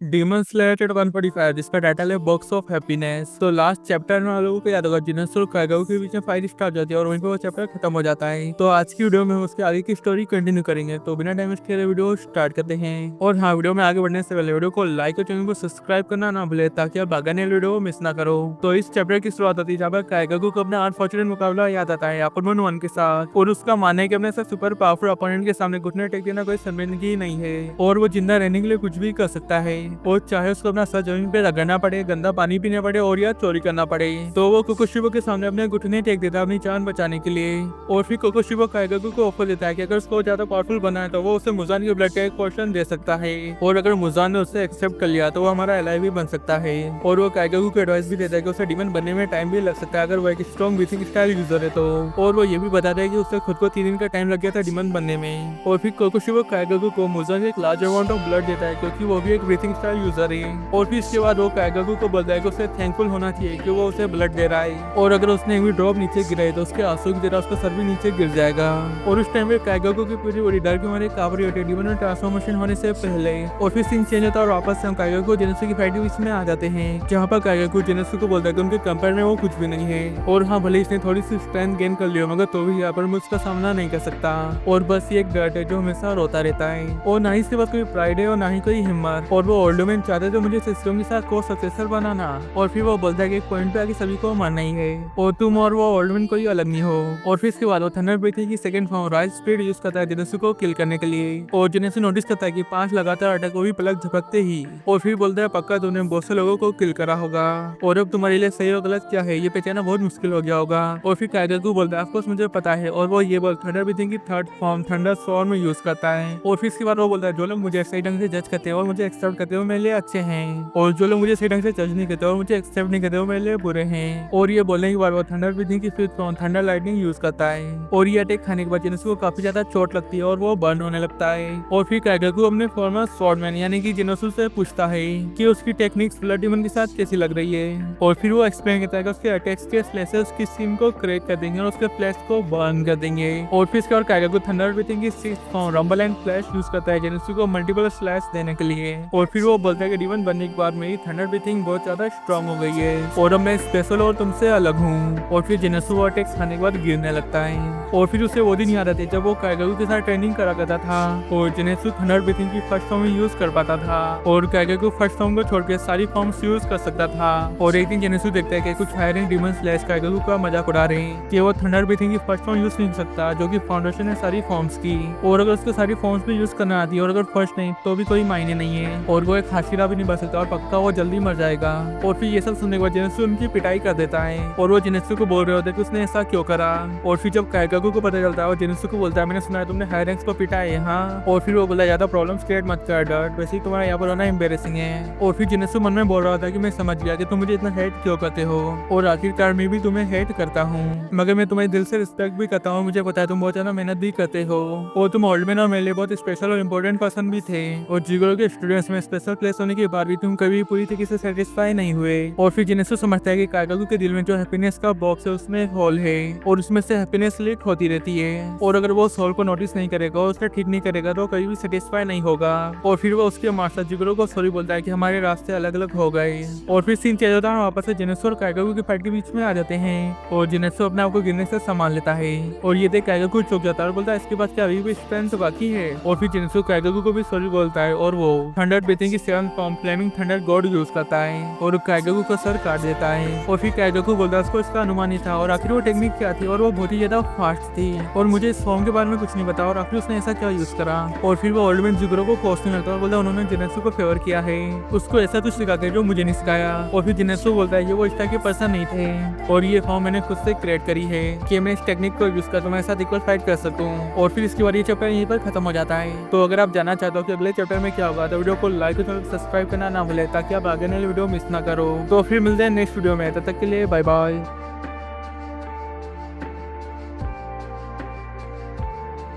Demon slayer chapter 145 जिसका title है box of happiness. तो लास्ट चैप्टर में आप लोगों को याद होगा जिनस और काइगाओ के बीच में फाइट स्टार्ट हो जाती है और वहीं पे वो चैप्टर खत्म हो जाता है। तो आज की वीडियो में हम उसके आगे की स्टोरी कंटिन्यू करेंगे। तो बिना टाइम वेस्ट किए वीडियो स्टार्ट करते हैं। और हाँ, वीडियो में आगे बढ़ने से पहले वीडियो को लाइक और चैनल को सब्सक्राइब करना ना भूले ताकि आप आगे नई वीडियो मिस ना करो। तो इस चैप्टर की शुरुआत होती है जहाँ पर काइगाओ को अपना अनफॉर्चुनेट मुकाबला याद आता है अपोनेंट 1 के साथ। और उसका मानना है कि अपने साथ सुपर पावरफुल अपोनेंट के सामने घुटने टेक देना कोई शर्मिंदगी ही नहीं है और वो जिंदा रहने के लिए कुछ भी कर सकता है। और चाहे उसको अपना सर जमीन पे रगड़ना पड़े, गंदा पानी पीना पड़े और या चोरी करना पड़े, तो वो कोकोशिबो के सामने अपने घुटने टेक देता है अपनी जान बचाने के लिए। और फिर कोकोशिबो काइगाओ को ऑफर देता है कि अगर उसको ज्यादा पावरफुल बना है तो वो उसे मुजान के ब्लड का एक पोर्शन दे सकता है और अगर मुजान ने उसे एक्सेप्ट कर लिया तो वो हमारा एलाई भी बन सकता है। और वो काइगाओ को एडवाइस भी देता है कि उसे डीमन बनने में टाइम भी लग सकता है अगर वो एक स्ट्रॉन्ग ब्रीथिंग स्टाइल यूजर है तो। और वो ये भी बताता है कि उसे खुद को 3 दिन का टाइम लग गया था डीमन बनने में। और फिर कोकोशिबो काइगाओ को मुजान के एक लार्ज अमाउंट ऑफ ब्लड देता है क्योंकि वो भी एक ब्रीथिंग स्टाइल यूजर है। और फिर इसके बाद वो काइगाओ को बोलता है कि उसे थैंकफुल होना चाहिए कि वो उसे ब्लड दे रहा है और अगर उसने एक भी ड्रॉप नीचे गिराई तो उसके आंसू की तरह उसका सर भी नीचे गिर जाएगा। और उस टाइम पे काइगाओ की पूरी बॉडी डर के मारे काबरी होती है डीमन में ट्रांसफॉर्मेशन होने से पहले। और फिर सीन चेंज होता है और वापस से हम काइगाओ को जेनेसु की फाइट में आ जाते हैं जहाँ पर काइगाओ जेनेसु को बोलता है कि उनके कंपेयर में वो कुछ भी नहीं है। और हाँ, भले इसने थोड़ी सी स्ट्रेंथ गेन कर लिया मगर तो भी यहाँ पर मैं उसका सामना नहीं कर सकता और बस ये एक डर्ट है जो हमेशा रोता रहता है। और ना ही इसके पास कोई प्राइड है और ना ही कोई हिम्मत। और वो ओल्ड मैन चाहते थे मुझे सिस्टम के साथ को सक्सेसर बनाना। और फिर वो बोलता है कि एक पॉइंट पे आके सभी को मारना ही है और तुम और वो ओल्ड मैन कोई अलग नहीं हो। और फिर इसके बाद वो थंडर ब्रीथिंग की second form rise speed use करता है जेनेसु को किल करने के लिए। और जेनेसु नोटिस करता है कि 5 लगातार अटैक को भी पलक झपकते ही। और फिर बोलता है पक्का तुमने बहुत से लोगों को किल करा होगा और अब तुम्हारे लिए सही और गलत क्या है ये पहचानना बहुत मुश्किल हो गया होगा। और फिर काइगाओ को बोलता है ऑफकोर्स मुझे पता है। और वो ये बोल थंडर ब्रीथिंग की थर्ड फॉर्म थंडर स्टॉर्म में यूज करता है। और फिर इसके बाद वो बोलता है जो लोग मुझे सही ढंग से जज करते हैं और मुझे एक्सेप्ट करते हैं मेरे लिए अच्छे हैं और जो लोग मुझे सही ढंग से जज नहीं करते और मुझे एक्सेप्ट नहीं करते वो मेरे लिए बुरे हैं। और ये बोलने के बाद वो थंडर ब्रीथिंग की fifth form thunder lightning use करता है। और ये अटैक खाने के बाद जेनेसु को काफी ज्यादा चोट लगती है और वो बर्न होने लगता है। और फिर काइगाओ अपने फॉर्मर स्वॉर्डमैन यानी कि जेनेसु से पूछता है कि उसकी टेक्निक्स ब्लड डीमन के साथ कैसी लग रही है। और फिर वो एक्सप्लेन करता है कि उसके अटैक्स के स्लैशेस उसकी स्किन को क्रैक कर देंगे और उसके फ्लैश को बर्न कर देंगे। और फिर इसके बाद काइगाओ थंडर ब्रीथिंग की sixth form rumble and flash use करता है जेनेसु को मल्टीपल स्लैश देने के लिए। और फिर वो बोलता है कि डीमन बनने के बाद मेरी थंडर ब्रीथिंग बहुत ज्यादा स्ट्रांग हो गई है और अब मैं स्पेशल और तुमसे अलग हूँ। और फिर जेनेसु वो अटैक्स खाने के बाद गिरने लगता है। और फिर उसे वो दिन याद आते जब वो काइगाओ के साथ ट्रेनिंग करा करता था और जेनेसु थंडर ब्रीथिंग की फर्स्ट फॉर्म यूज कर पाता था और काइगाओ फर्स्ट फॉर्म को छोड़ के सारी फॉर्म्स यूज कर सकता था। और एक दिन जेनेसु देखता है कि कुछ हायर एंड डीमन स्लैश काइगाओ का मजाक उड़ा रहे हैं कि वो थंडर ब्रीथिंग की फर्स्ट फॉर्म यूज नहीं कर सकता जो कि फाउंडेशन है सारी फॉर्म्स की। और अगर उसको सारी फॉर्म्स भी यूज करना आती है और अगर फर्स्ट नहीं तो भी कोई मायने नहीं है और वो एक हाशिरा भी नहीं बन सकता और पक्का वो जल्दी मर जाएगा। और फिर ये सब सुनने के बाद जेनेसु उनकी पिटाई कर देता है और वो जेनेसु को बोल रहे होते कि उसने ऐसा क्यों करा। और फिर जब काइगाओ को पता चलता है वो जेनेसु को बोलता है मैंने सुना है तुमने हाई रैंक्स को पिटा है। हाँ। और फिर वो बोलता है ज्यादा प्रॉब्लम्स क्रिएट मत कर डर्ट, वैसे ही तुम्हारा यहाँ पर होना एम्बेरेसिंग है। और फिर जेनेसु मन में बोल रहा था कि मैं समझ गया कि तुम मुझे इतना हेट क्यों करते हो और आखिरकार मैं भी तुम्हें हेट करता हूँ मगर मैं तुम्हारे दिल से रिस्पेक्ट भी करता हूँ। मुझे पता है तुम बहुत ज्यादा मेहनत भी करते हो और तुम ओल्ड मैन और मेरे लिए बहुत स्पेशल और इम्पोर्टेंट पर्सन भी थे और जिगरो के स्टूडेंट्स में स्पेशल प्लेस होने के बाद भी तुम कभी पूरी तरीके से सेटिस्फाई नहीं हुए। और फिर जेनेसु समझता है कि काइगाओ के दिल में जो हैप्पीनेस का बॉक्स है उसमें होल है और उसमें से हैप्पीनेस लीक होती रहती है और अगर वो सोल को नोटिस नहीं करेगा और उसे ठीक नहीं करेगा तो कभी भी सेटिस्फाई नहीं होगा। और फिर वो उसके मास्टर जिगरो को सॉरी बोलता है कि हमारे रास्ते अलग अलग हो गए। और फिर सीन चेंज होता है वापस से जेनेसु और काइगाओ की फाइट के बीच में आ जाते हैं और जेनेसु अपने आप को गिरने से संभाल लेता है और ये देख काइगाओ चौंक जाता है और बोलता है इसके पास क्या अभी भी स्ट्रेंथ बाकी है। और फिर जेनेसु काइगाओ को भी सॉरी बोलता है और वो थंडर ब्रीथिंग की seventh form flaming thunder god use करता है और काइगाओ का सर काट देता है। और फिर काइगाओ को बोलता है उसको इसका अनुमान नहीं था और आखिर वो टेक्निक क्या थी और वो बहुत ही ज्यादा फास्ट थी और मुझे इस फॉर्म के बारे में कुछ नहीं पता और आखिर उसने ऐसा क्या यूज करा। और फिर वो ओल्ड मैन जिगरो को कोसने लगता है और बोलता है उन्होंने जेनेसु को फेवर किया है, उसको ऐसा कुछ सिखा के जो मुझे नहीं सिखाया। और फिर जेनेसु बोलता है ये वो इस टाइप के पर्सन नहीं थे और ये फॉर्म मैंने खुद से क्रिएट करी है कि मैं इस टेक्निक को यूज कर तुम्हारे साथ इक्वल फाइट कर सकूं। और फिर इसके बाद ये चैप्टर यहीं पर खत्म हो जाता है। तो अगर आप जानना चाहते हो कि अगले चैप्टर में क्या होगा तो वीडियो को लाइक और सब्सक्राइब करना ना भूले ताकि आप आगे वाली वीडियो मिस ना करो। तो फिर मिलते हैं नेक्स्ट वीडियो में, तब तक के लिए बाय बाय।